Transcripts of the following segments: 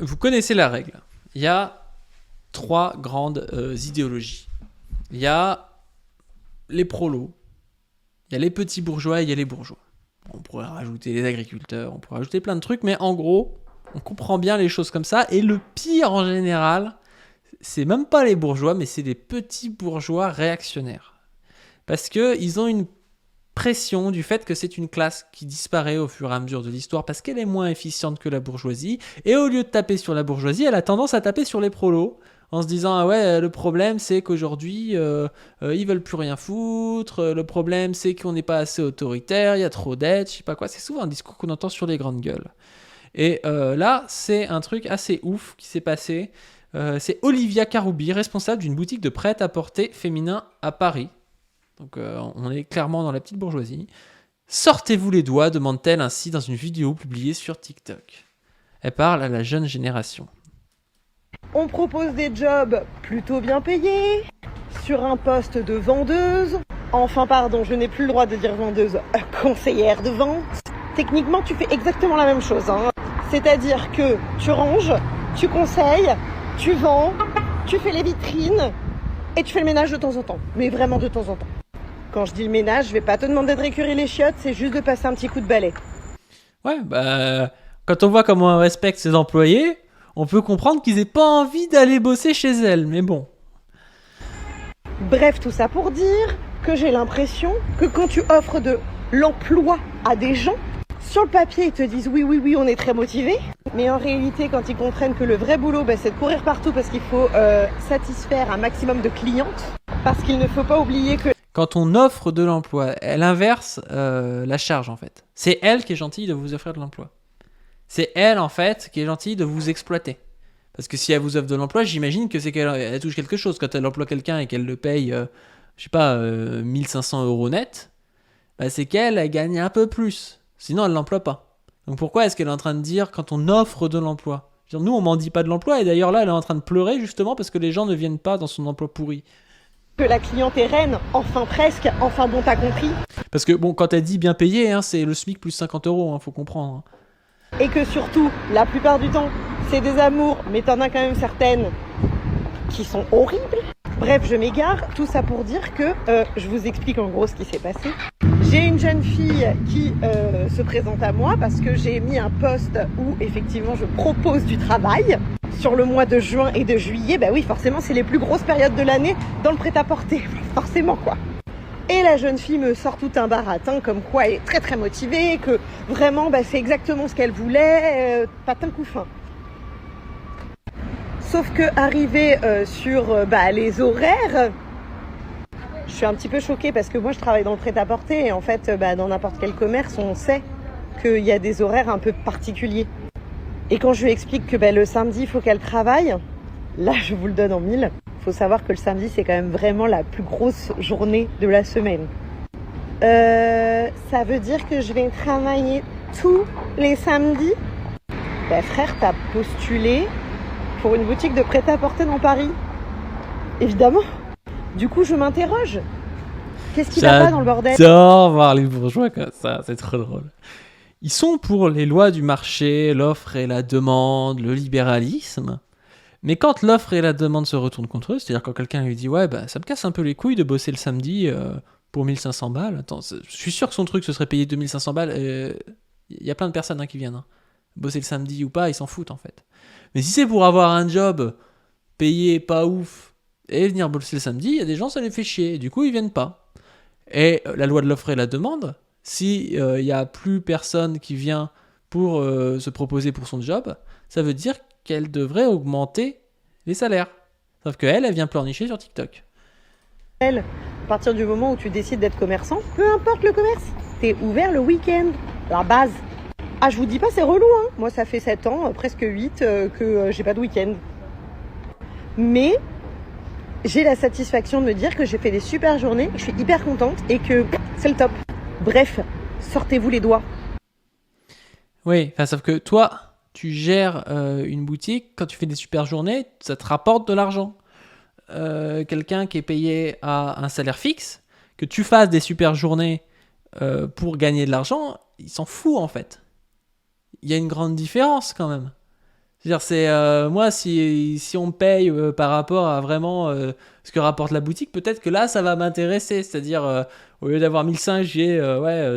Vous connaissez la règle. Il y a trois grandes idéologies. Il y a les prolos, il y a les petits bourgeois et il y a les bourgeois. On pourrait rajouter les agriculteurs, on pourrait rajouter plein de trucs, mais en gros, on comprend bien les choses comme ça. Et le pire en général, c'est même pas les bourgeois, mais c'est les petits bourgeois réactionnaires. Parce qu'ils ont une pression du fait que c'est une classe qui disparaît au fur et à mesure de l'histoire parce qu'elle est moins efficiente que la bourgeoisie. Et au lieu de taper sur la bourgeoisie, elle a tendance à taper sur les prolos. En se disant, ah ouais, le problème c'est qu'aujourd'hui, ils veulent plus rien foutre. Le problème c'est qu'on n'est pas assez autoritaire, il y a trop d'aides, je sais pas quoi. C'est souvent un discours qu'on entend sur les grandes gueules. Et là, c'est un truc assez ouf qui s'est passé. C'est Olivia Karoubi, responsable d'une boutique de prêt-à-porter féminin à Paris. Donc on est clairement dans la petite bourgeoisie. Sortez-vous les doigts, demande-t-elle ainsi dans une vidéo publiée sur TikTok. Elle parle à la jeune génération. On propose des jobs plutôt bien payés, sur un poste de vendeuse. Enfin pardon, je n'ai plus le droit de dire vendeuse, conseillère de vente. Techniquement, tu fais exactement la même chose. C'est-à-dire que tu ranges, tu conseilles, tu vends, tu fais les vitrines et tu fais le ménage de temps en temps. Mais vraiment de temps en temps. Quand je dis le ménage, je vais pas te demander de récurer les chiottes, c'est juste de passer un petit coup de balai. Ouais, bah, quand on voit comment elle respecte ses employés, on peut comprendre qu'ils aient pas envie d'aller bosser chez elle, mais bon. Bref, tout ça pour dire que j'ai l'impression que quand tu offres de l'emploi à des gens, sur le papier, ils te disent oui, on est très motivés. Mais en réalité, quand ils comprennent que le vrai boulot, c'est de courir partout parce qu'il faut satisfaire un maximum de clientes, parce qu'il ne faut pas oublier que... Quand on offre de l'emploi, elle inverse la charge en fait. C'est elle qui est gentille de vous offrir de l'emploi. C'est elle en fait qui est gentille de vous exploiter. Parce que si elle vous offre de l'emploi, j'imagine que c'est qu'elle touche quelque chose. Quand elle emploie quelqu'un et qu'elle le paye, 1500 euros net, c'est qu'elle gagne un peu plus. Sinon, elle ne l'emploie pas. Donc pourquoi est-ce qu'elle est en train de dire quand on offre de l'emploi ? Nous, on mendie pas de l'emploi. Et d'ailleurs là, elle est en train de pleurer justement parce que les gens ne viennent pas dans son emploi pourri. Que la cliente est reine, enfin presque, enfin bon, t'as compris. Parce que bon, quand elle dit bien payé, c'est le SMIC plus 50 euros, faut comprendre. Et que surtout, la plupart du temps, c'est des amours, mais t'en as quand même certaines qui sont horribles. Bref, je m'égare, tout ça pour dire que, je vous explique en gros ce qui s'est passé. J'ai une jeune fille qui se présente à moi parce que j'ai mis un post où effectivement je propose du travail. Sur le mois de juin et de juillet, oui, forcément, c'est les plus grosses périodes de l'année dans le prêt-à-porter. Forcément, quoi. Et la jeune fille me sort tout un baratin, comme quoi elle est très très motivée, que vraiment, c'est exactement ce qu'elle voulait, patin coup fin. Sauf que arrivé sur les horaires, je suis un petit peu choquée parce que moi, je travaille dans le prêt-à-porter et en fait, dans n'importe quel commerce, on sait qu'il y a des horaires un peu particuliers. Et quand je lui explique que le samedi, il faut qu'elle travaille, là, je vous le donne en mille. Il faut savoir que le samedi, c'est quand même vraiment la plus grosse journée de la semaine. Ça veut dire que je vais travailler tous les samedis ? Frère, t'as postulé pour une boutique de prêt-à-porter dans Paris ? Évidemment. Du coup, je m'interroge. Qu'est-ce qui va pas dans le bordel ? J'adore voir les bourgeois comme ça, c'est trop drôle. Ils sont pour les lois du marché, l'offre et la demande, le libéralisme. Mais quand l'offre et la demande se retournent contre eux, c'est-à-dire quand quelqu'un lui dit « Ouais, ça me casse un peu les couilles de bosser le samedi pour 1500 balles. » Attends, je suis sûr que son truc, ce serait payé 2500 balles. Il y a plein de personnes qui viennent. Bosser le samedi ou pas, ils s'en foutent en fait. Mais si c'est pour avoir un job payé pas ouf et venir bosser le samedi, il y a des gens, ça les fait chier. Et du coup, ils viennent pas. Et la loi de l'offre et la demande... Si il n'y a plus personne qui vient pour se proposer pour son job, ça veut dire qu'elle devrait augmenter les salaires. Sauf qu'elle, elle vient pleurnicher sur TikTok. À partir du moment où tu décides d'être commerçant, peu importe le commerce, t'es ouvert le week-end, la base. Ah, je vous dis pas, c'est relou, Moi, ça fait 7 ans, presque 8, que j'ai pas de week-end. Mais j'ai la satisfaction de me dire que j'ai fait des super journées, je suis hyper contente et que c'est le top. Bref, sortez-vous les doigts. Oui, sauf que toi, tu gères une boutique, quand tu fais des super journées, ça te rapporte de l'argent. Quelqu'un qui est payé à un salaire fixe, que tu fasses des super journées pour gagner de l'argent, il s'en fout en fait. Il y a une grande différence quand même. C'est-à-dire, moi, si on me paye par rapport à vraiment ce que rapporte la boutique, peut-être que là, ça va m'intéresser. C'est-à-dire, au lieu d'avoir 1005, j'ai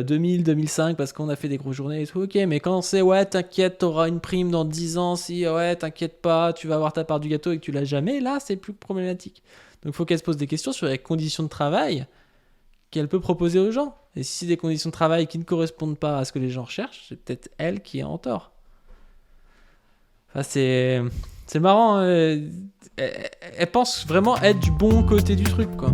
2000, 2005 parce qu'on a fait des grosses journées et tout. Ok, mais quand c'est ouais, t'inquiète, t'auras une prime dans 10 ans, si ouais, t'inquiète pas, tu vas avoir ta part du gâteau et que tu l'as jamais, là, c'est plus problématique. Donc, il faut qu'elle se pose des questions sur les conditions de travail qu'elle peut proposer aux gens. Et si c'est des conditions de travail qui ne correspondent pas à ce que les gens recherchent, c'est peut-être elle qui est en tort. Enfin, c'est marrant. Elle pense vraiment être du bon côté du truc, quoi.